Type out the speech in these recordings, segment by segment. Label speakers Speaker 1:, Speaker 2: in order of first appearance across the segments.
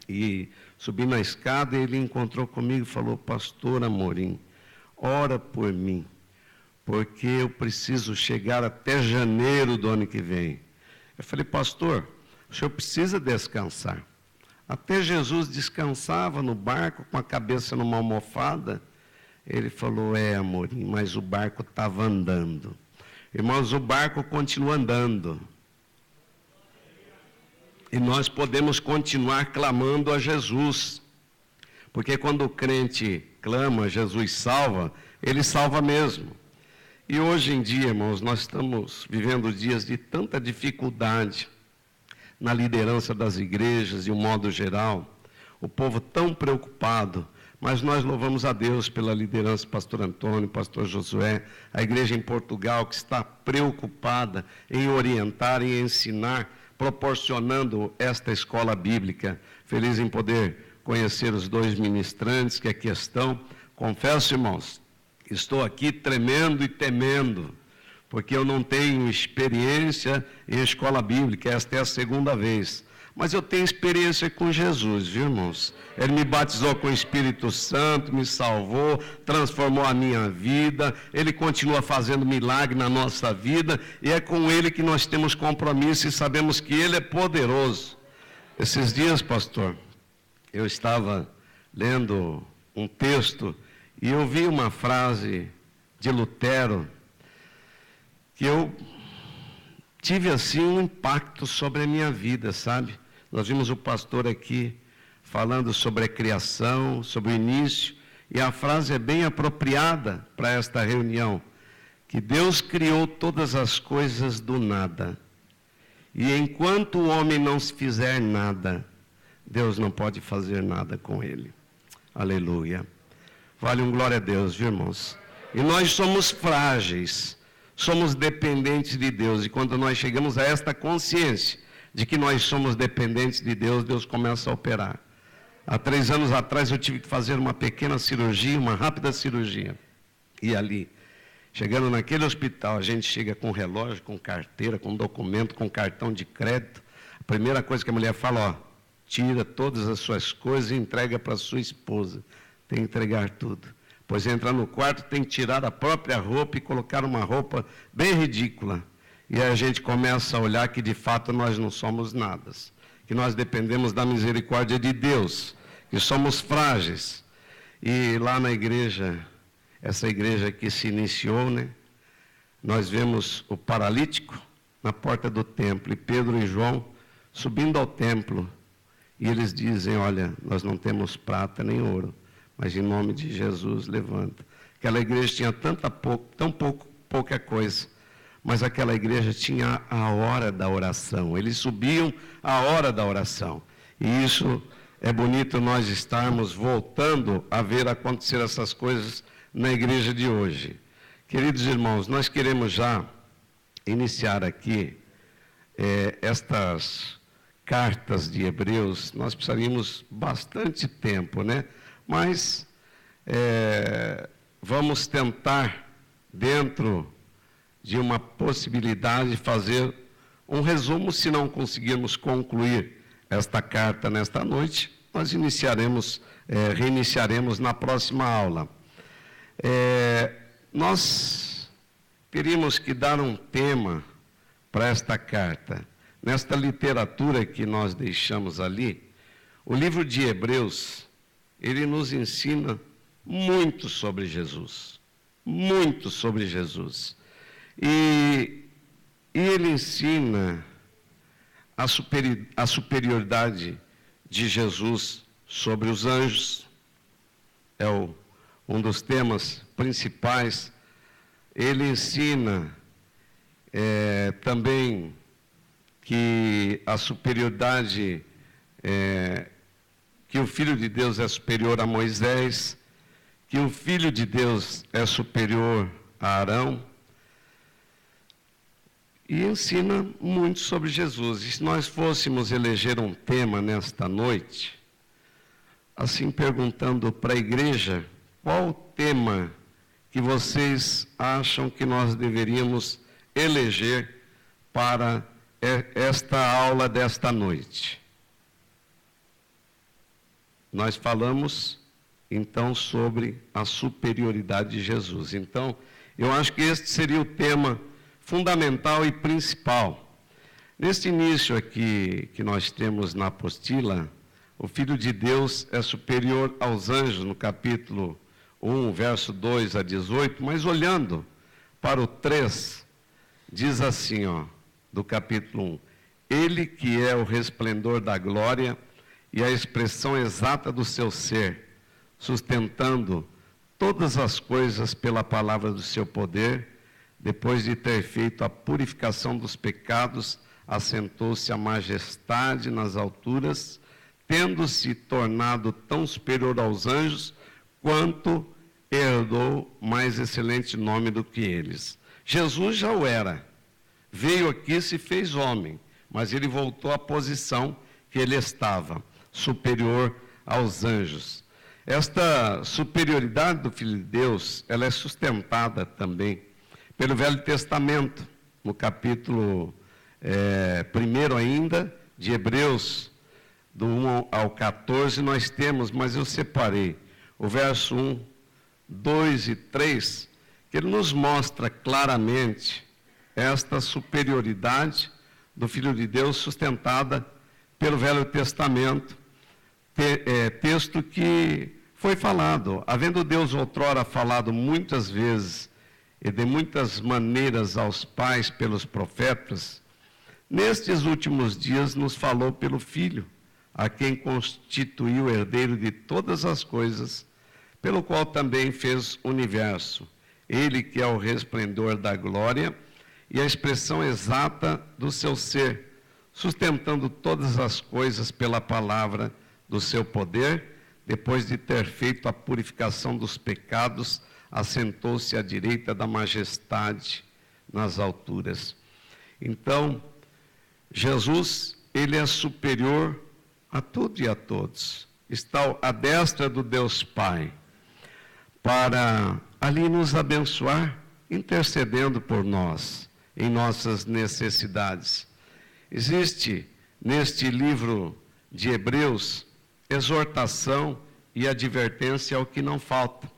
Speaker 1: E subi na escada e ele encontrou comigo e falou: pastor Amorim, ora por mim, porque eu preciso chegar até janeiro do ano que vem. Eu falei: pastor, o senhor precisa descansar. Até Jesus descansava no barco com a cabeça numa almofada. Ele falou: Amorim, mas o barco estava andando. Irmãos, o barco continua andando. E nós podemos continuar clamando a Jesus. Porque quando o crente clama, Jesus salva, ele salva mesmo. E hoje em dia, irmãos, nós estamos vivendo dias de tanta dificuldade na liderança das igrejas, de um modo geral. O povo tão preocupado, mas nós louvamos a Deus pela liderança do pastor Antônio, pastor Josué, a igreja em Portugal que está preocupada em orientar e ensinar, proporcionando esta escola bíblica. Feliz em poder conhecer os dois ministrantes que aqui estão. Confesso, irmãos, estou aqui tremendo e temendo, porque eu não tenho experiência em escola bíblica, esta é a segunda vez. Mas eu tenho experiência com Jesus, viu, irmãos? Ele me batizou com o Espírito Santo, me salvou, transformou a minha vida, Ele continua fazendo milagre na nossa vida, e é com Ele que nós temos compromisso e sabemos que Ele é poderoso. Esses dias, pastor, eu estava lendo um texto e eu vi uma frase de Lutero que eu tive assim um impacto sobre a minha vida, sabe? Nós vimos o pastor aqui falando sobre a criação, sobre o início, e a frase é bem apropriada para esta reunião, que Deus criou todas as coisas do nada, e enquanto o homem não se fizer nada, Deus não pode fazer nada com ele. Aleluia. Vale um glória a Deus, viu, irmãos? E nós somos frágeis, somos dependentes de Deus, e quando nós chegamos a esta consciência de que nós somos dependentes de Deus, Deus começa a operar. Há 3 anos atrás eu tive que fazer uma pequena cirurgia, uma rápida cirurgia. E ali, chegando naquele hospital, a gente chega com relógio, com carteira, com documento, com cartão de crédito. A primeira coisa que a mulher fala: tira todas as suas coisas e entrega para a sua esposa. Tem que entregar tudo. Pois entra no quarto, tem que tirar a própria roupa e colocar uma roupa bem ridícula. E aí a gente começa a olhar que de fato nós não somos nada, que nós dependemos da misericórdia de Deus, que somos frágeis. E lá na igreja, essa igreja que se iniciou, né, nós vemos o paralítico na porta do templo, e Pedro e João subindo ao templo, e eles dizem: olha, nós não temos prata nem ouro, mas em nome de Jesus levanta. Aquela igreja tinha tão pouca coisa, mas aquela igreja tinha a hora da oração. Eles subiam a hora da oração. E isso é bonito nós estarmos voltando a ver acontecer essas coisas na igreja de hoje. Queridos irmãos, nós queremos já iniciar aqui estas cartas de Hebreus. Nós precisaríamos bastante tempo, né? Mas vamos tentar, dentro de uma possibilidade de fazer um resumo. Se não conseguirmos concluir esta carta nesta noite, nós reiniciaremos na próxima aula. Nós teríamos que dar um tema para esta carta. Nesta literatura que nós deixamos ali, o livro de Hebreus, ele nos ensina muito sobre Jesus. Muito sobre Jesus. E ele ensina a superioridade de Jesus sobre os anjos. É um dos temas principais. Ele ensina também que a superioridade, que o Filho de Deus é superior a Moisés, que o Filho de Deus é superior a Arão, e ensina muito sobre Jesus. E se nós fôssemos eleger um tema nesta noite, assim perguntando para a igreja, qual o tema que vocês acham que nós deveríamos eleger para esta aula desta noite? nós falamos então sobre a superioridade de Jesus. Então, eu acho que este seria o tema fundamental e principal. Neste início aqui que nós temos na apostila, o Filho de Deus é superior aos anjos, no capítulo 1, verso 2 a 18, mas olhando para o 3, diz assim, do capítulo 1, Ele que é o resplendor da glória e a expressão exata do seu ser, sustentando todas as coisas pela palavra do seu poder, depois de ter feito a purificação dos pecados, assentou-se a majestade nas alturas, tendo-se tornado tão superior aos anjos, quanto herdou mais excelente nome do que eles. Jesus já o era, veio aqui e se fez homem, mas ele voltou à posição que ele estava, superior aos anjos. Esta superioridade do Filho de Deus, ela é sustentada também pelo Velho Testamento, no capítulo 1 ainda, de Hebreus, do 1 ao 14, nós temos, mas eu separei o verso 1, 2 e 3, que ele nos mostra claramente esta superioridade do Filho de Deus sustentada pelo Velho Testamento, texto que foi falado, havendo Deus outrora falado muitas vezes e de muitas maneiras aos pais pelos profetas, nestes últimos dias nos falou pelo Filho, a quem constituiu herdeiro de todas as coisas, pelo qual também fez o universo, ele que é o resplendor da glória e a expressão exata do seu ser, sustentando todas as coisas pela palavra do seu poder, depois de ter feito a purificação dos pecados, assentou-se à direita da majestade nas alturas. Então, Jesus, ele é superior a tudo e a todos. Está à destra do Deus Pai, para ali nos abençoar, intercedendo por nós, em nossas necessidades. Existe neste livro de Hebreus exortação e advertência ao que não falta,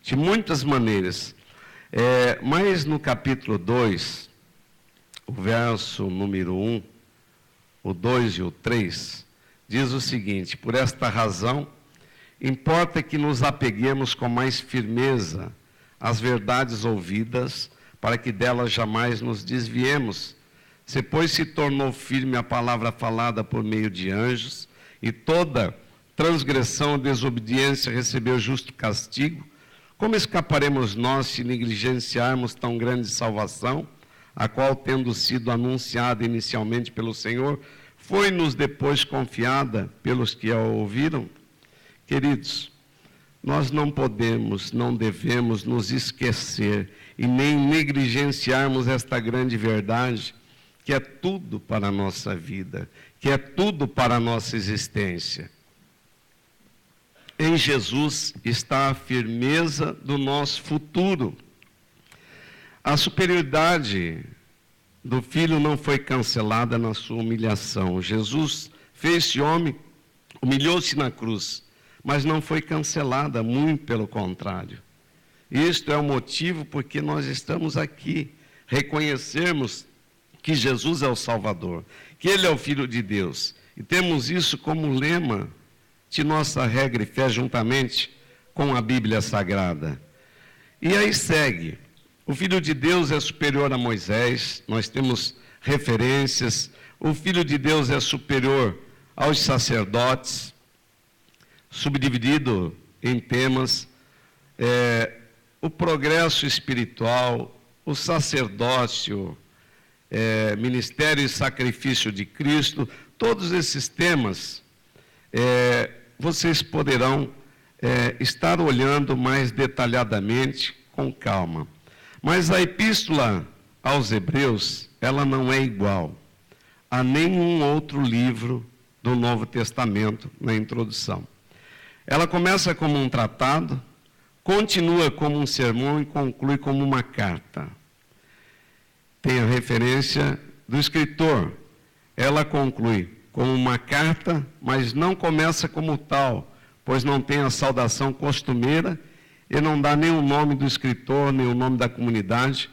Speaker 1: de muitas maneiras. Mas no capítulo 2, o verso número 1, o 2 e o 3, diz o seguinte: por esta razão, importa que nos apeguemos com mais firmeza às verdades ouvidas, para que delas jamais nos desviemos. Se, pois, se tornou firme a palavra falada por meio de anjos, e toda transgressão ou desobediência recebeu justo castigo, como escaparemos nós se negligenciarmos tão grande salvação, a qual, tendo sido anunciada inicialmente pelo Senhor, foi-nos depois confiada pelos que a ouviram? Queridos, nós não podemos, não devemos nos esquecer e nem negligenciarmos esta grande verdade, que é tudo para a nossa vida, que é tudo para a nossa existência. Em Jesus está a firmeza do nosso futuro. A superioridade do Filho não foi cancelada na sua humilhação. Jesus fez-se homem, humilhou-se na cruz, mas não foi cancelada, muito pelo contrário. Isto é o motivo porque nós estamos aqui, reconhecermos que Jesus é o Salvador, que Ele é o Filho de Deus, e temos isso como lema de nossa regra e fé, juntamente com a Bíblia Sagrada. E aí segue, o Filho de Deus é superior a Moisés, nós temos referências, o Filho de Deus é superior aos sacerdotes, subdividido em temas, o progresso espiritual, o sacerdócio, ministério e sacrifício de Cristo, todos esses temas, vocês poderão estar olhando mais detalhadamente, com calma. Mas a epístola aos Hebreus, ela não é igual a nenhum outro livro do Novo Testamento na introdução. Ela começa como um tratado, continua como um sermão e conclui como uma carta. Tem a referência do escritor. Ela conclui como uma carta, mas não começa como tal, pois não tem a saudação costumeira e não dá nem o nome do escritor, nem o nome da comunidade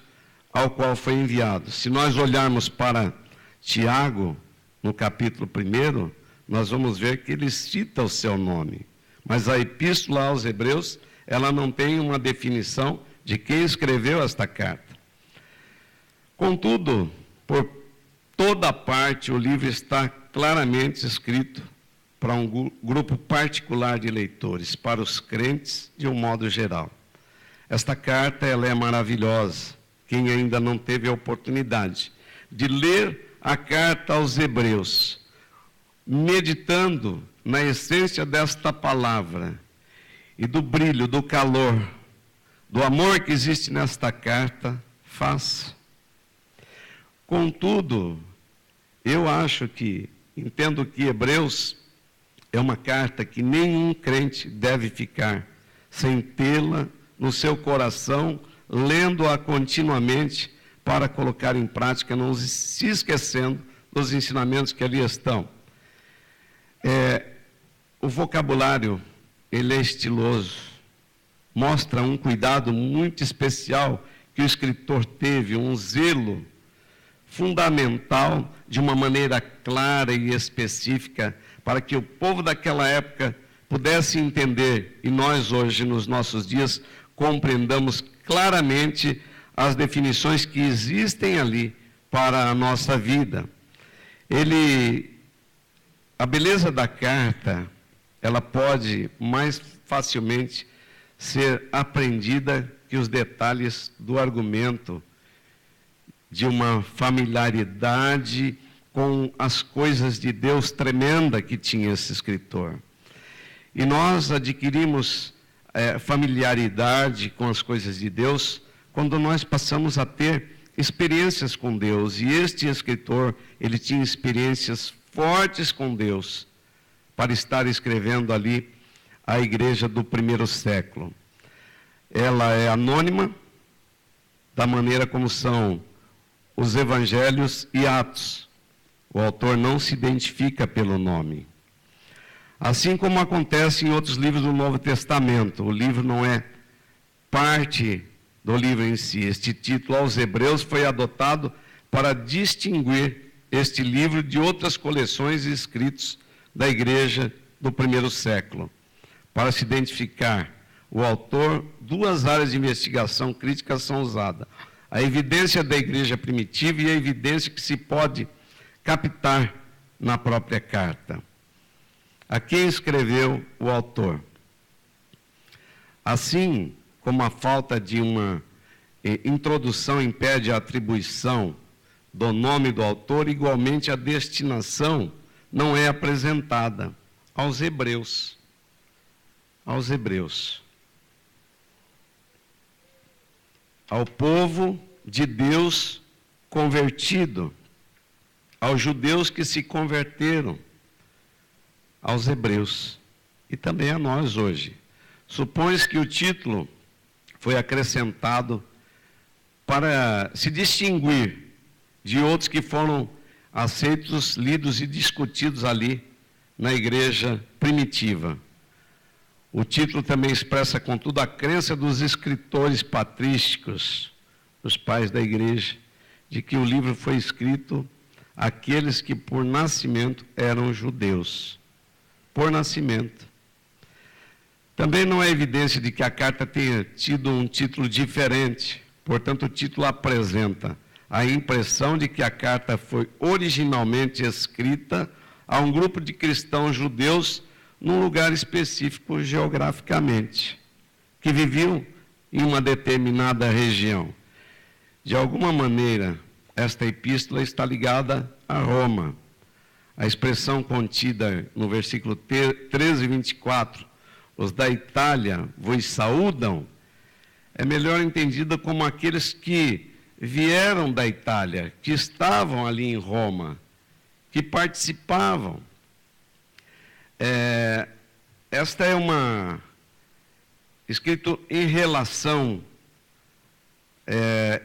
Speaker 1: ao qual foi enviado. Se nós olharmos para Tiago, no capítulo 1, nós vamos ver que ele cita o seu nome. Mas a epístola aos Hebreus, ela não tem uma definição de quem escreveu esta carta. Contudo, por toda parte, o livro está claramente escrito para um grupo particular de leitores, para os crentes de um modo geral. Esta carta, ela é maravilhosa. Quem ainda não teve a oportunidade de ler a carta aos Hebreus, meditando na essência desta palavra e do brilho, do calor, do amor que existe nesta carta, faça. Contudo, eu entendo que Hebreus é uma carta que nenhum crente deve ficar sem tê-la no seu coração, lendo-a continuamente para colocar em prática, não se esquecendo dos ensinamentos que ali estão. O vocabulário, ele é estiloso, mostra um cuidado muito especial que o escritor teve, um zelo fundamental, de uma maneira clara e específica, para que o povo daquela época pudesse entender, e nós hoje, nos nossos dias, compreendamos claramente as definições que existem ali para a nossa vida. A beleza da carta, ela pode mais facilmente ser aprendida que os detalhes do argumento, de uma familiaridade com as coisas de Deus tremenda que tinha esse escritor. E nós adquirimos familiaridade com as coisas de Deus quando nós passamos a ter experiências com Deus. E este escritor, ele tinha experiências fortes com Deus para estar escrevendo ali a igreja do primeiro século. Ela é anônima, da maneira como são os evangelhos e Atos. O autor não se identifica pelo nome. Assim como acontece em outros livros do Novo Testamento, o livro não é parte do livro em si. Este título aos Hebreus foi adotado para distinguir este livro de outras coleções e escritos da igreja do primeiro século. Para se identificar o autor, duas áreas de investigação crítica são usadas: a evidência da igreja primitiva e a evidência que se pode captar na própria carta. A quem escreveu o autor? Assim como a falta de uma introdução impede a atribuição do nome do autor, igualmente a destinação não é apresentada aos Hebreus. Aos Hebreus. Ao povo de Deus convertido, aos judeus que se converteram, aos hebreus e também a nós hoje. Supõe-se que o título foi acrescentado para se distinguir de outros que foram aceitos, lidos e discutidos ali na igreja primitiva. O título também expressa, contudo, a crença dos escritores patrísticos, os pais da igreja, de que o livro foi escrito àqueles que por nascimento eram judeus. Por nascimento. Também não é evidência de que a carta tenha tido um título diferente, portanto o título apresenta a impressão de que a carta foi originalmente escrita a um grupo de cristãos judeus num lugar específico geograficamente, que viviam em uma determinada região. De alguma maneira, esta epístola está ligada a Roma. A expressão contida no versículo 13 e 24, os da Itália vos saúdam, é melhor entendida como aqueles que vieram da Itália, que estavam ali em Roma, que participavam. Esta é escrito em relação,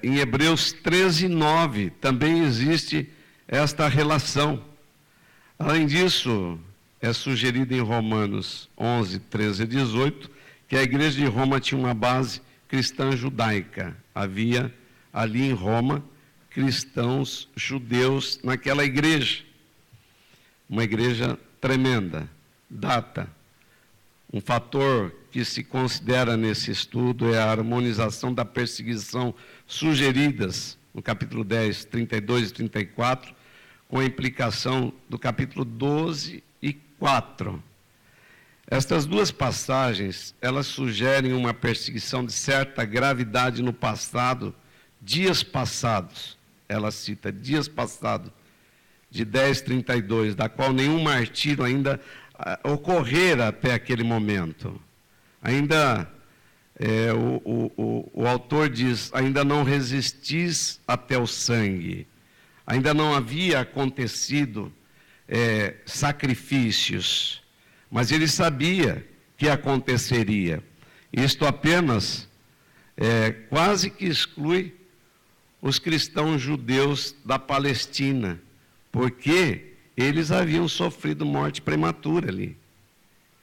Speaker 1: em Hebreus 13, 9, também existe esta relação. Além disso, é sugerido em Romanos 11, 13 e 18, que a igreja de Roma tinha uma base cristã judaica. Havia ali em Roma cristãos judeus naquela igreja. Uma igreja tremenda. Data. Um fator que se considera nesse estudo é a harmonização da perseguição sugeridas no capítulo 10, 32 e 34, com a implicação do capítulo 12 e 4. Estas duas passagens, elas sugerem uma perseguição de certa gravidade no passado, dias passados. Ela cita dias passados, de 10:32, da qual nenhum martírio ainda ocorrera até aquele momento. Ainda, o autor diz, ainda não resistis até o sangue. Ainda não havia acontecido sacrifícios, mas ele sabia que aconteceria. Isto apenas quase que exclui os cristãos judeus da Palestina, porque eles haviam sofrido morte prematura ali.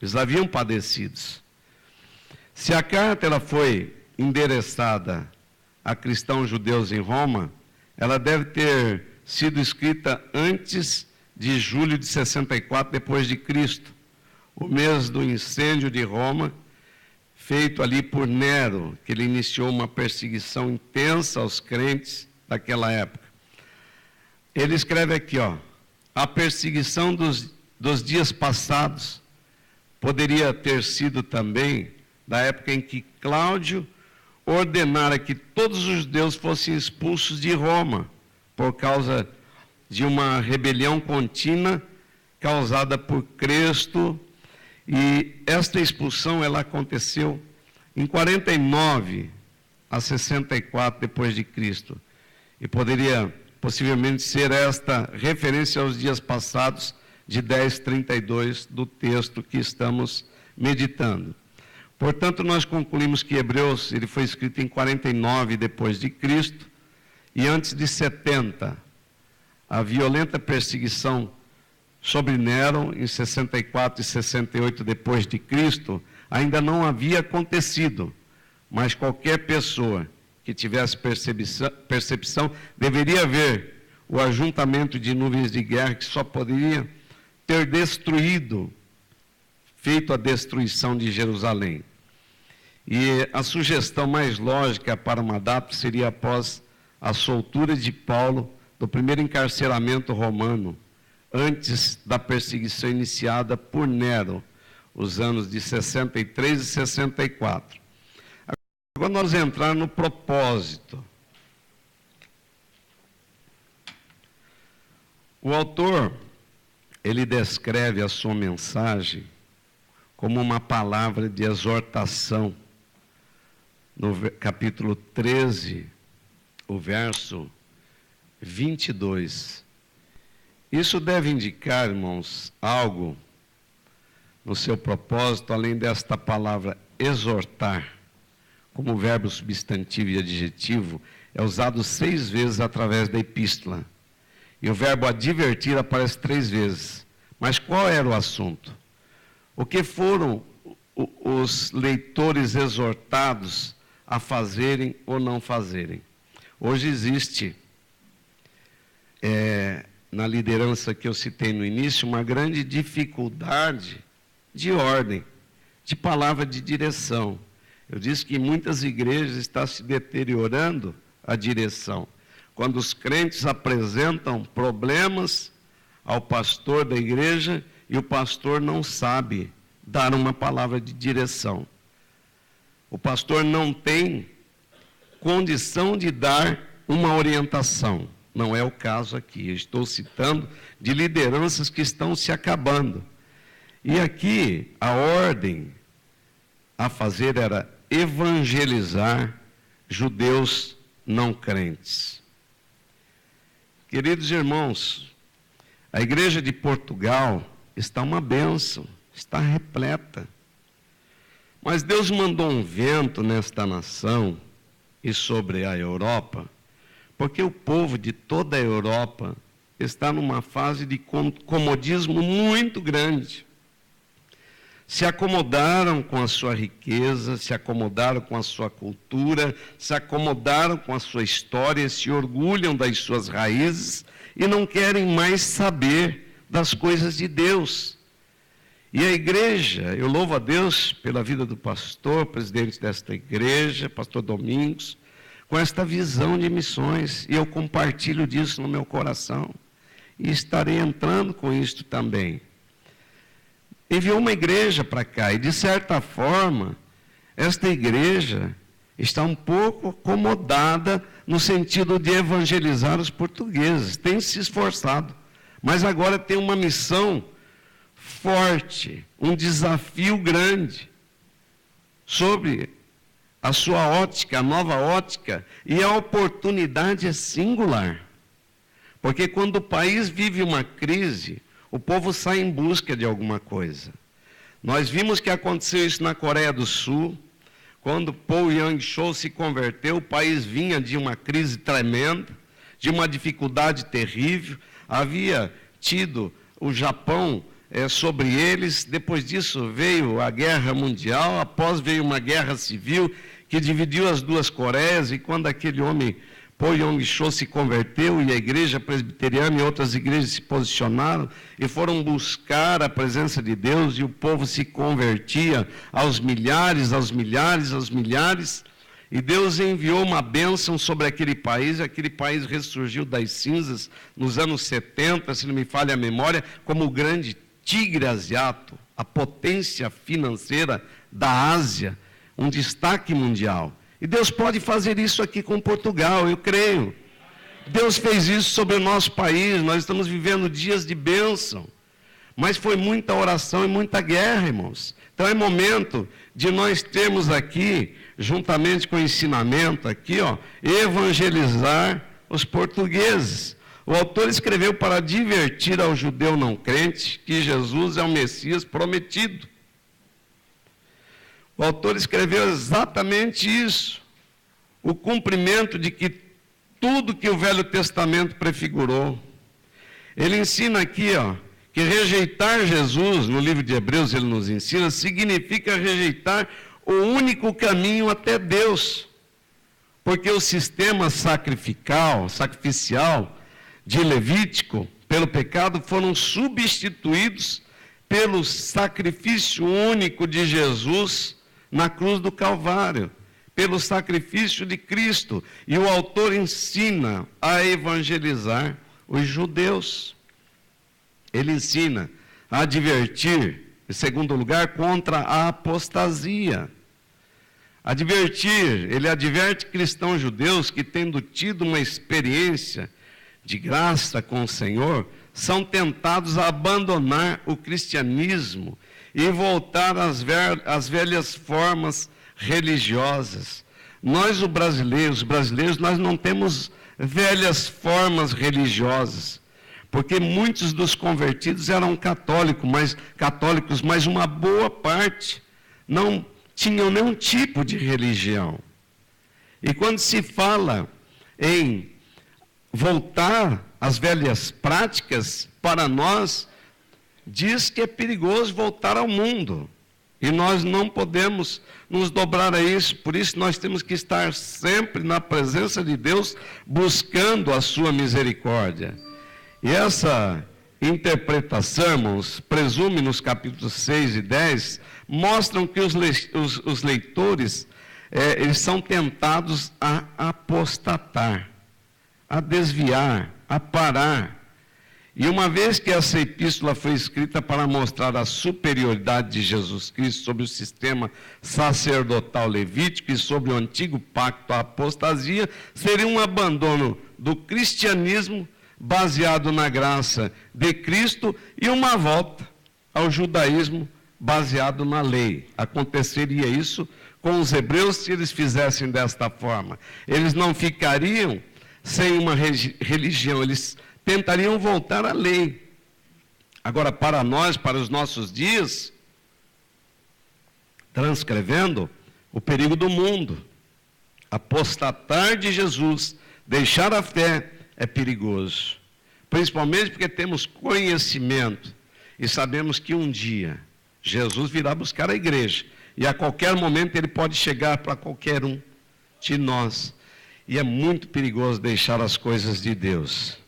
Speaker 1: Eles haviam padecido. Se a carta ela foi endereçada a cristãos judeus em Roma, ela deve ter sido escrita antes de julho de 64 depois de Cristo, o mês do incêndio de Roma, feito ali por Nero, que ele iniciou uma perseguição intensa aos crentes daquela época. Ele escreve aqui, a perseguição dos dias passados poderia ter sido também da época em que Cláudio ordenara que todos os judeus fossem expulsos de Roma, por causa de uma rebelião contínua causada por Cresto. E esta expulsão ela aconteceu em 49 a 64 depois de Cristo. E poderia possivelmente ser esta referência aos dias passados de 10:32 do texto que estamos meditando. Portanto, nós concluímos que Hebreus ele foi escrito em 49 depois de Cristo e antes de 70. A violenta perseguição sobre Nero em 64 e 68 depois de Cristo ainda não havia acontecido, mas qualquer pessoa que tivesse percepção deveria ver o ajuntamento de nuvens de guerra que só poderia ter feito a destruição de Jerusalém. E a sugestão mais lógica para uma data seria após a soltura de Paulo do primeiro encarceramento romano, antes da perseguição iniciada por Nero, os anos de 63 e 64. Agora nós vamos entrar no propósito. O autor, ele descreve a sua mensagem como uma palavra de exortação. No capítulo 13, o verso 22. Isso deve indicar, irmãos, algo no seu propósito, além desta palavra exortar, como verbo substantivo e adjetivo, é usado 6 vezes através da epístola. E o verbo advertir aparece 3 vezes. Mas qual era o assunto? O que foram os leitores exortados a fazerem ou não fazerem? Hoje existe, na liderança que eu citei no início, uma grande dificuldade de ordem, de palavra de direção. Eu disse que em muitas igrejas está se deteriorando a direção. Quando os crentes apresentam problemas ao pastor da igreja e o pastor não sabe dar uma palavra de direção. O pastor não tem condição de dar uma orientação. Não é o caso aqui. Eu estou citando de lideranças que estão se acabando. E aqui a ordem a fazer era evangelizar judeus não crentes. Queridos irmãos, a igreja de Portugal está uma bênção, está repleta. Mas Deus mandou um vento nesta nação e sobre a Europa, porque o povo de toda a Europa está numa fase de comodismo muito grande. se acomodaram com a sua riqueza, se acomodaram com a sua cultura, se acomodaram com a sua história, se orgulham das suas raízes e não querem mais saber das coisas de Deus. E a igreja, eu louvo a Deus pela vida do pastor, presidente desta igreja, pastor Domingos, com esta visão de missões, e eu compartilho disso no meu coração, e estarei entrando com isto também. Enviou uma igreja para cá, e de certa forma, esta igreja está um pouco acomodada no sentido de evangelizar os portugueses, tem se esforçado, mas agora tem uma missão forte, um desafio grande sobre a sua ótica, a nova ótica, e a oportunidade é singular. Porque quando o país vive uma crise, o povo sai em busca de alguma coisa. Nós vimos que aconteceu isso na Coreia do Sul, quando Paul Yang-cho se converteu, o país vinha de uma crise tremenda, de uma dificuldade terrível, havia tido o Japão sobre eles, depois disso veio a guerra mundial, após veio uma guerra civil que dividiu as duas Coreias, e quando aquele homem, Paul Yong-cho, se converteu, e a igreja presbiteriana e outras igrejas se posicionaram e foram buscar a presença de Deus, e o povo se convertia aos milhares, aos milhares, aos milhares, e Deus enviou uma bênção sobre aquele país ressurgiu das cinzas nos anos 70, se não me falha a memória, como o grande tigre asiático, a potência financeira da Ásia, um destaque mundial. E Deus pode fazer isso aqui com Portugal, eu creio. Deus fez isso sobre o nosso país, nós estamos vivendo dias de bênção. Mas foi muita oração e muita guerra, irmãos. Então é momento de nós termos aqui, juntamente com o ensinamento aqui, evangelizar os portugueses. O autor escreveu para advertir ao judeu não crente que Jesus é o Messias prometido. O autor escreveu exatamente isso, o cumprimento de que tudo que o Velho Testamento prefigurou. Ele ensina aqui, que rejeitar Jesus, no livro de Hebreus ele nos ensina, significa rejeitar o único caminho até Deus, porque o sistema sacrificial de Levítico, pelo pecado, foram substituídos pelo sacrifício único de Jesus na cruz do Calvário, pelo sacrifício de Cristo. E o autor ensina a evangelizar os judeus. Ele ensina a advertir, em segundo lugar, contra a apostasia. Ele adverte cristãos judeus que, tendo tido uma experiência de graça com o Senhor, são tentados a abandonar o cristianismo e voltar às velhas formas religiosas. Nós, os brasileiros, nós não temos velhas formas religiosas, porque muitos dos convertidos eram católicos, mas uma boa parte não tinham nenhum tipo de religião. E quando se fala em voltar às velhas práticas, para nós, diz que é perigoso voltar ao mundo. E nós não podemos nos dobrar a isso, por isso nós temos que estar sempre na presença de Deus, buscando a sua misericórdia. E essa interpretação, irmãos, presume nos capítulos 6 e 10, mostram que os leitores, eles são tentados a apostatar, a desviar, a parar. E uma vez que essa epístola foi escrita para mostrar a superioridade de Jesus Cristo sobre o sistema sacerdotal levítico e sobre o antigo pacto, a apostasia, seria um abandono do cristianismo baseado na graça de Cristo e uma volta ao judaísmo baseado na lei. Aconteceria isso com os hebreus se eles fizessem desta forma. Eles não ficariam sem uma religião, eles tentariam voltar à lei. Agora, para nós, para os nossos dias, transcrevendo o perigo do mundo, apostatar de Jesus, deixar a fé, é perigoso. Principalmente porque temos conhecimento e sabemos que um dia Jesus virá buscar a igreja. E a qualquer momento ele pode chegar para qualquer um de nós. E é muito perigoso deixar as coisas de Deus.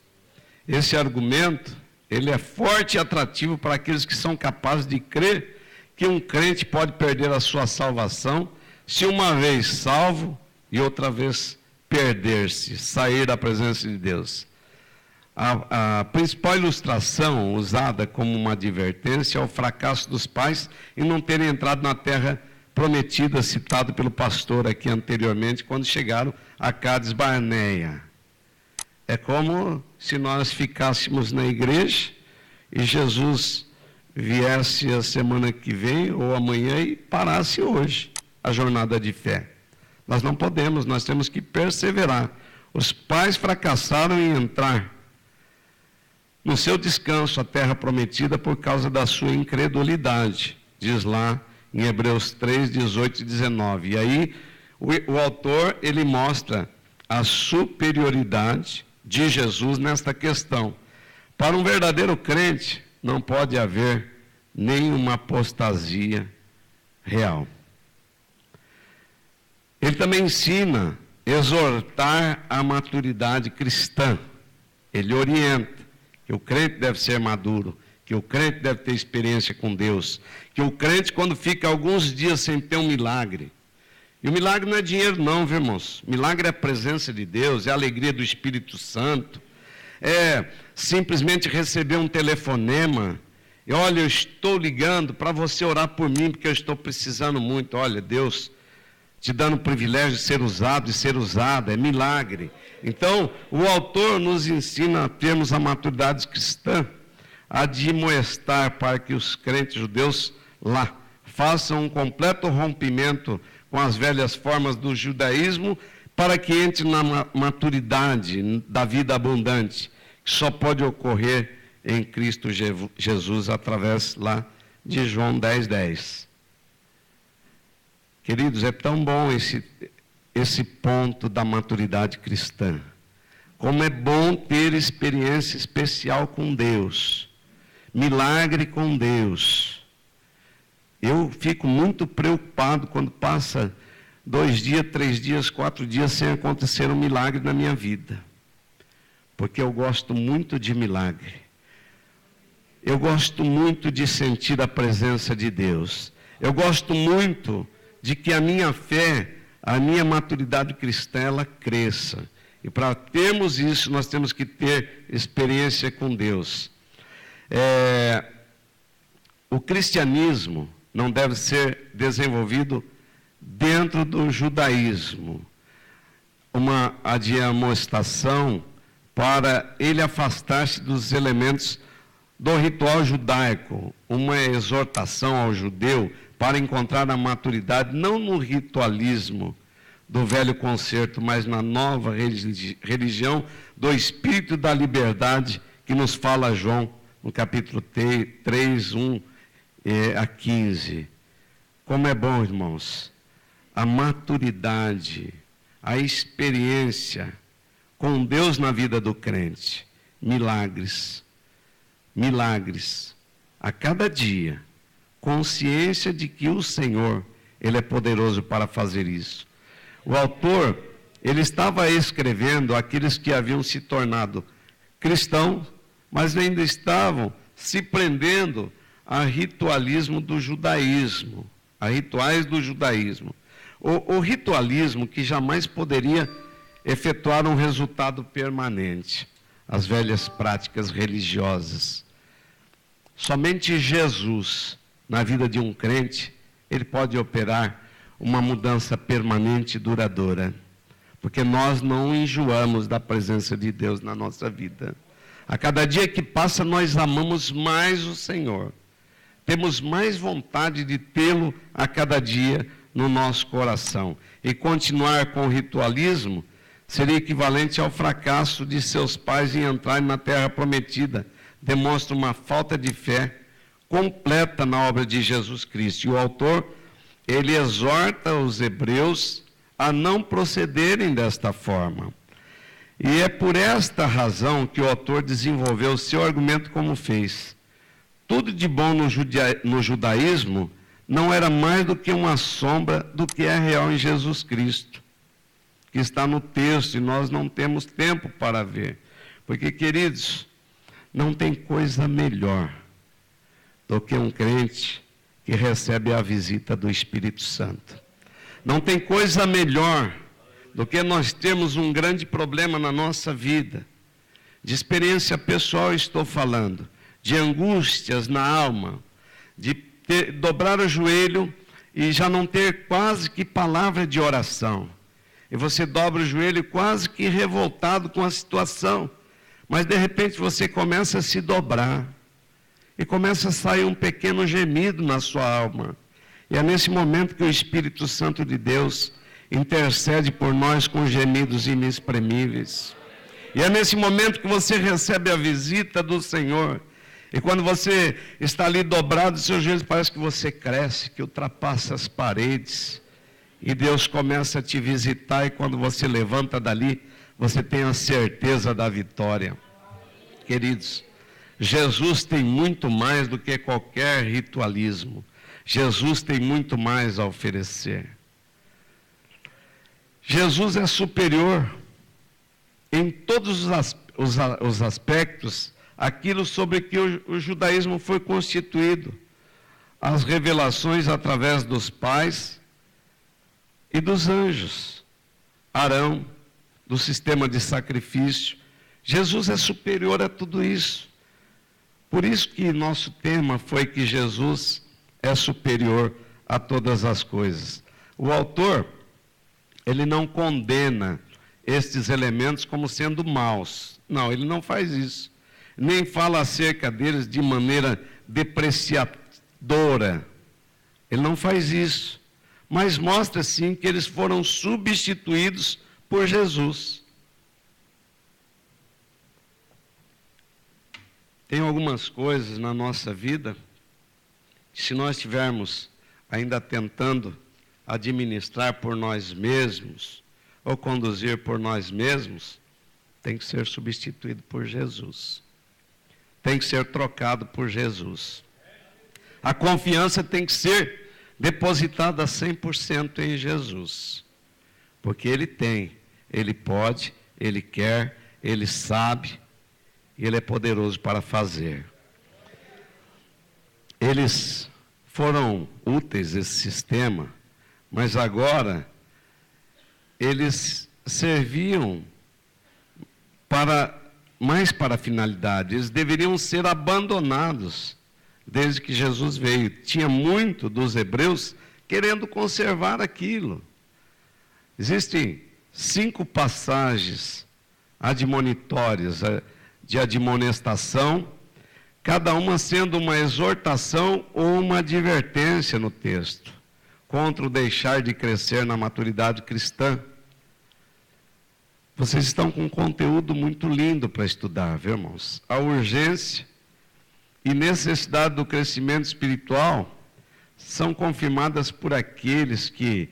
Speaker 1: Esse argumento, ele é forte e atrativo para aqueles que são capazes de crer que um crente pode perder a sua salvação se uma vez salvo e outra vez perder-se, sair da presença de Deus. A principal ilustração usada como uma advertência é o fracasso dos pais em não terem entrado na terra prometida, citado pelo pastor aqui anteriormente, quando chegaram a Cádiz Barneia. É como se nós ficássemos na igreja e Jesus viesse a semana que vem ou amanhã e parasse hoje a jornada de fé. Nós não podemos, nós temos que perseverar. Os pais fracassaram em entrar no seu descanso, a terra prometida, por causa da sua incredulidade, diz lá em Hebreus 3, 18 e 19. E aí o autor, ele mostra a superioridade de Jesus nesta questão. Para um verdadeiro crente, não pode haver nenhuma apostasia real. Ele também ensina a exortar a maturidade cristã. Ele orienta que o crente deve ser maduro, que o crente deve ter experiência com Deus, que o crente, quando fica alguns dias sem ter um milagre, e o milagre não é dinheiro não, viu, irmãos? Milagre é a presença de Deus, é a alegria do Espírito Santo, é simplesmente receber um telefonema, e olha, eu estou ligando para você orar por mim, porque eu estou precisando muito. Olha, Deus te dando o privilégio de ser usado e ser usada, é milagre. Então, o autor nos ensina a termos a maturidade cristã, a admoestar para que os crentes judeus lá façam um completo rompimento com as velhas formas do judaísmo, para que entre na maturidade da vida abundante, que só pode ocorrer em Cristo Jesus, através lá de João 10, 10. Queridos, é tão bom esse ponto da maturidade cristã. Como é bom ter experiência especial com Deus. Milagre com Deus. Eu fico muito preocupado quando passa 2 dias, 3 dias, 4 dias sem acontecer um milagre na minha vida. Porque eu gosto muito de milagre. Eu gosto muito de sentir a presença de Deus. Eu gosto muito de que a minha fé, a minha maturidade cristã, ela cresça. E para termos isso, nós temos que ter experiência com Deus. O cristianismo não deve ser desenvolvido dentro do judaísmo. Uma admoestação para ele afastar-se dos elementos do ritual judaico. Uma exortação ao judeu para encontrar a maturidade, não no ritualismo do velho concerto, mas na nova religião do Espírito da Liberdade, que nos fala João, no capítulo 3, 1 a 15. Como é bom, irmãos, a maturidade, a experiência com Deus na vida do crente. Milagres, milagres, a cada dia. Consciência de que o Senhor, Ele é poderoso para fazer isso. O autor, ele estava escrevendo àqueles que haviam se tornado cristãos, mas ainda estavam se prendendo a ritualismo do judaísmo, a rituais do judaísmo. O ritualismo que jamais poderia efetuar um resultado permanente, as velhas práticas religiosas. Somente Jesus, na vida de um crente, ele pode operar uma mudança permanente e duradoura, porque nós não enjoamos da presença de Deus na nossa vida. A cada dia que passa, nós amamos mais o Senhor, temos mais vontade de tê-lo a cada dia no nosso coração, e continuar com o ritualismo seria equivalente ao fracasso de seus pais em entrarem na terra prometida. Demonstra uma falta de fé completa na obra de Jesus Cristo. E o autor, ele exorta os hebreus a não procederem desta forma. E é por esta razão que o autor desenvolveu o seu argumento como fez. tudo de bom no judaísmo não era mais do que uma sombra do que é real em Jesus Cristo, que está no texto, e nós não temos tempo para ver. Porque, queridos, não tem coisa melhor do que um crente que recebe a visita do Espírito Santo. Não tem coisa melhor do que nós termos um grande problema na nossa vida. De experiência pessoal estou falando, de angústias na alma, de dobrar o joelho e já não ter quase que palavra de oração. E você dobra o joelho quase que revoltado com a situação, mas de repente você começa a se dobrar e começa a sair um pequeno gemido na sua alma. E é nesse momento que o Espírito Santo de Deus intercede por nós com gemidos inexprimíveis. E é nesse momento que você recebe a visita do Senhor. E quando você está ali dobrado, seus joelhos, parece que você cresce, que ultrapassa as paredes. E Deus começa a te visitar, e quando você levanta dali, você tem a certeza da vitória. Queridos, Jesus tem muito mais do que qualquer ritualismo. Jesus tem muito mais a oferecer. Jesus é superior em todos os aspectos aquilo sobre que o judaísmo foi constituído. As revelações através dos pais e dos anjos. Arão, do sistema de sacrifício. Jesus é superior a tudo isso. Por isso que nosso tema foi que Jesus é superior a todas as coisas. O autor, ele não condena estes elementos como sendo maus. Não, ele não faz isso. Nem fala acerca deles de maneira depreciadora. Ele não faz isso. Mas mostra, sim, que eles foram substituídos por Jesus. Tem algumas coisas na nossa vida que, se nós estivermos ainda tentando administrar por nós mesmos ou conduzir por nós mesmos, tem que ser substituído por Jesus. Tem que ser trocado por Jesus. A confiança tem que ser depositada 100% em Jesus. Porque Ele tem, Ele pode, Ele quer, Ele sabe, e Ele é poderoso para fazer. Eles foram úteis, esse sistema, mas agora eles serviam mais para a finalidade. Eles deveriam ser abandonados desde que Jesus veio. Tinha muito dos hebreus querendo conservar aquilo. Existem 5 passagens admonitórias de admonestação, cada uma sendo uma exortação ou uma advertência no texto, contra o deixar de crescer na maturidade cristã. Vocês estão com um conteúdo muito lindo para estudar, viu, irmãos? A urgência e necessidade do crescimento espiritual são confirmadas por aqueles que,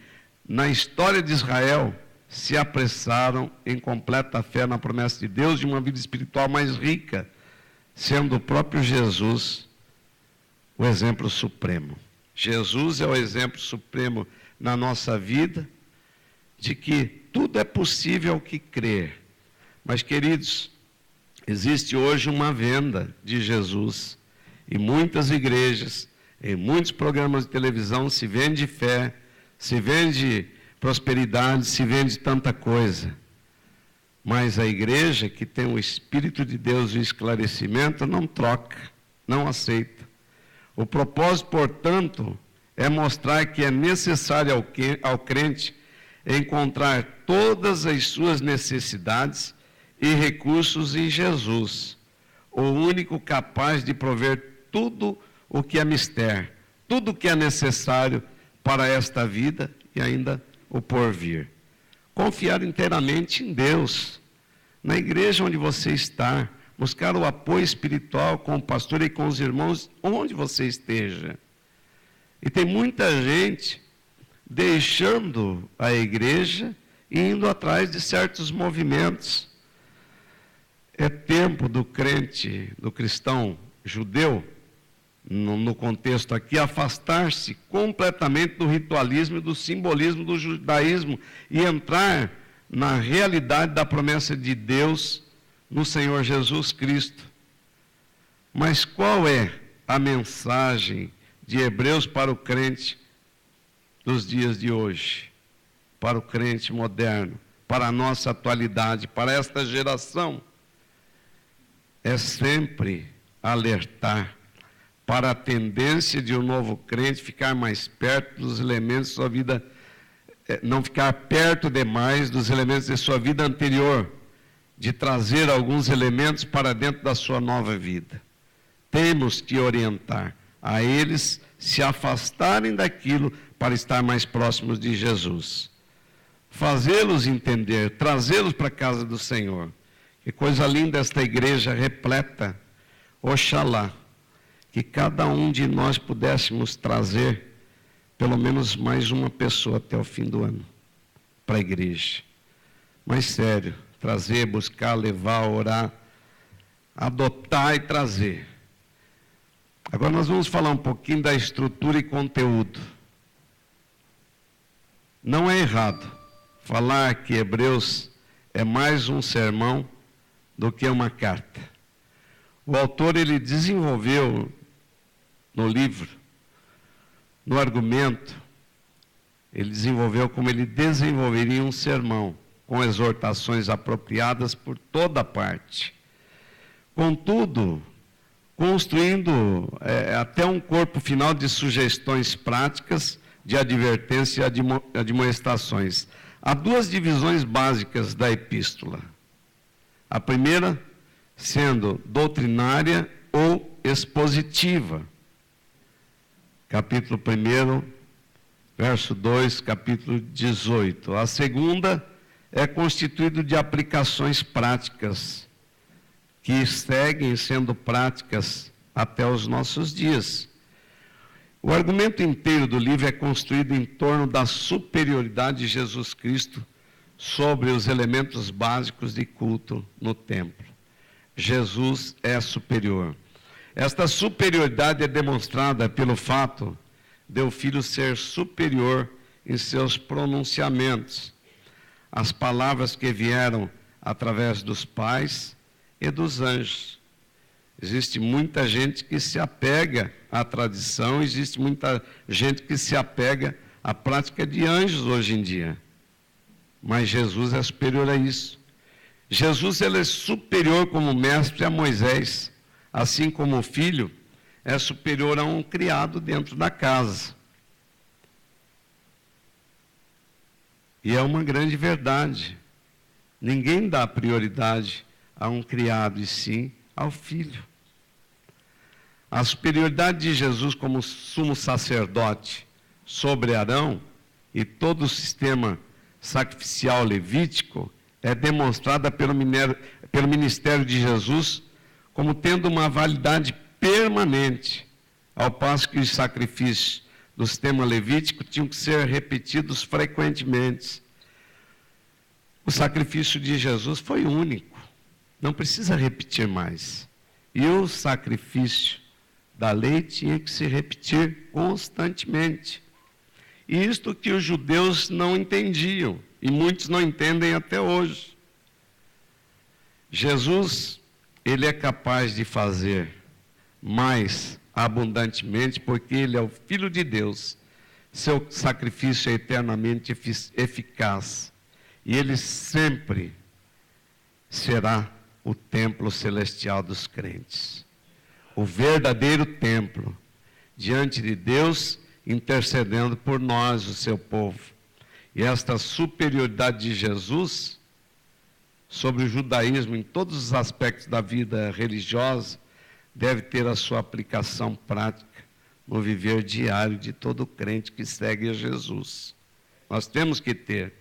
Speaker 1: na história de Israel, se apressaram em completa fé na promessa de Deus de uma vida espiritual mais rica, sendo o próprio Jesus o exemplo supremo. Jesus é o exemplo supremo na nossa vida de que tudo é possível ao que crer. Mas, queridos, existe hoje uma venda de Jesus. Em muitas igrejas, em muitos programas de televisão, se vende fé, se vende prosperidade, se vende tanta coisa. Mas a igreja que tem o Espírito de Deus e o esclarecimento não troca, não aceita. O propósito, portanto, é mostrar que é necessário ao crente encontrar todas as suas necessidades e recursos em Jesus, o único capaz de prover tudo o que é mister, tudo o que é necessário para esta vida e ainda o porvir. Confiar inteiramente em Deus, na igreja onde você está, buscar o apoio espiritual com o pastor e com os irmãos, onde você esteja. E tem muita gente deixando a igreja e indo atrás de certos movimentos. É tempo do crente, do cristão judeu, no contexto aqui, afastar-se completamente do ritualismo e do simbolismo do judaísmo e entrar na realidade da promessa de Deus no Senhor Jesus Cristo. Mas qual é a mensagem de Hebreus para o crente dos dias de hoje? Para o crente moderno, para a nossa atualidade, para esta geração? É sempre alertar para a tendência de um novo crente ficar mais perto dos elementos de sua vida, não ficar perto demais dos elementos de sua vida anterior, de trazer alguns elementos para dentro da sua nova vida. Temos que orientar a eles se afastarem daquilo para estar mais próximos de Jesus. Fazê-los entender, trazê-los para a casa do Senhor. Que coisa linda esta igreja repleta. Oxalá que cada um de nós pudéssemos trazer pelo menos mais uma pessoa até o fim do ano para a igreja. Mas sério, trazer, buscar, levar, orar, adotar e trazer. Agora nós vamos falar um pouquinho da estrutura e conteúdo. Não é errado falar que Hebreus é mais um sermão do que uma carta. O autor, ele desenvolveu no livro, no argumento, ele desenvolveu como ele desenvolveria um sermão, com exortações apropriadas por toda parte. Contudo, construindo até um corpo final de sugestões práticas, de advertência e admoestações. Há duas divisões básicas da epístola. A primeira sendo doutrinária ou expositiva. Capítulo 1, verso 2, capítulo 18. A segunda é constituída de aplicações práticas, que seguem sendo práticas até os nossos dias. O argumento inteiro do livro é construído em torno da superioridade de Jesus Cristo sobre os elementos básicos de culto no templo. Jesus é superior. Esta superioridade é demonstrada pelo fato de o Filho ser superior em seus pronunciamentos. As palavras que vieram através dos pais e dos anjos. Existe muita gente que se apega à tradição, existe muita gente que se apega à prática de anjos hoje em dia. Mas Jesus é superior a isso. Jesus, ele é superior como mestre a Moisés, assim como o filho é superior a um criado dentro da casa. E é uma grande verdade. Ninguém dá prioridade a um criado, e sim ao filho. A superioridade de Jesus como sumo sacerdote sobre Arão e todo o sistema sacrificial levítico é demonstrada pelo ministério de Jesus como tendo uma validade permanente, ao passo que os sacrifícios do sistema levítico tinham que ser repetidos frequentemente. O sacrifício de Jesus foi único, não precisa repetir mais. E o sacrifício da lei tinha que se repetir constantemente. E isto que os judeus não entendiam, e muitos não entendem até hoje. Jesus, ele é capaz de fazer mais abundantemente, porque ele é o Filho de Deus. Seu sacrifício é eternamente eficaz. E ele sempre será o templo celestial dos crentes. O verdadeiro templo, diante de Deus, intercedendo por nós, o seu povo. E esta superioridade de Jesus sobre o judaísmo em todos os aspectos da vida religiosa deve ter a sua aplicação prática no viver diário de todo crente que segue a Jesus. Nós temos que ter.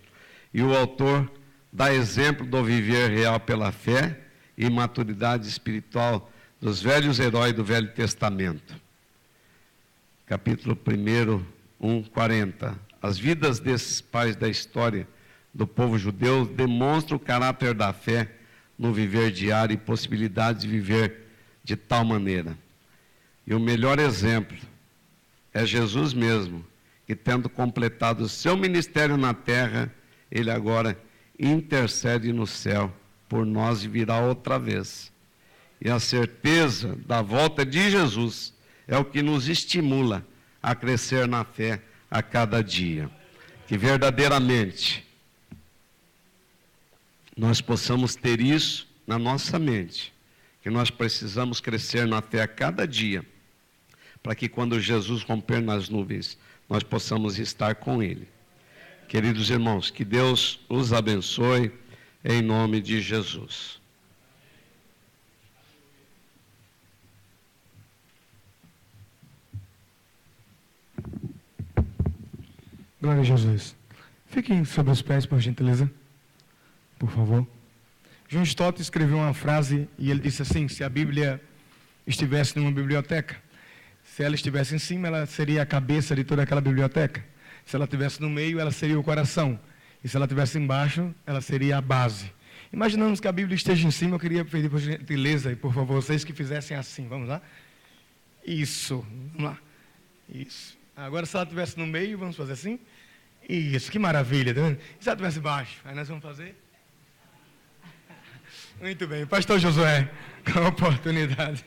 Speaker 1: E o autor dá exemplo do viver real pela fé e maturidade espiritual dos velhos heróis do Velho Testamento. Capítulo 1, 40. As vidas desses pais da história do povo judeu demonstram o caráter da fé no viver diário e possibilidade de viver de tal maneira. E o melhor exemplo é Jesus mesmo, que tendo completado o seu ministério na terra, ele agora intercede no céu por nós e virá outra vez. E a certeza da volta de Jesus é o que nos estimula a crescer na fé a cada dia. Que verdadeiramente nós possamos ter isso na nossa mente, que nós precisamos crescer na fé a cada dia, para que quando Jesus romper nas nuvens, nós possamos estar com Ele. Queridos irmãos, que Deus os abençoe, em nome de Jesus.
Speaker 2: Glória a Jesus. Fiquem sobre os pés, por gentileza. Por favor. John Stott escreveu uma frase e ele disse assim: se a Bíblia estivesse numa biblioteca, se ela estivesse em cima, ela seria a cabeça de toda aquela biblioteca. Se ela estivesse no meio, ela seria o coração. E se ela estivesse embaixo, ela seria a base. Imaginamos que a Bíblia esteja em cima, eu queria pedir por gentileza e por favor, vocês que fizessem assim. Vamos lá? Isso. Vamos lá. Isso. Agora, se ela estivesse no meio, vamos fazer assim? Isso, que maravilha. Tá vendo? E se ela estivesse embaixo? Aí nós vamos fazer? Muito bem. Pastor Josué, com a oportunidade.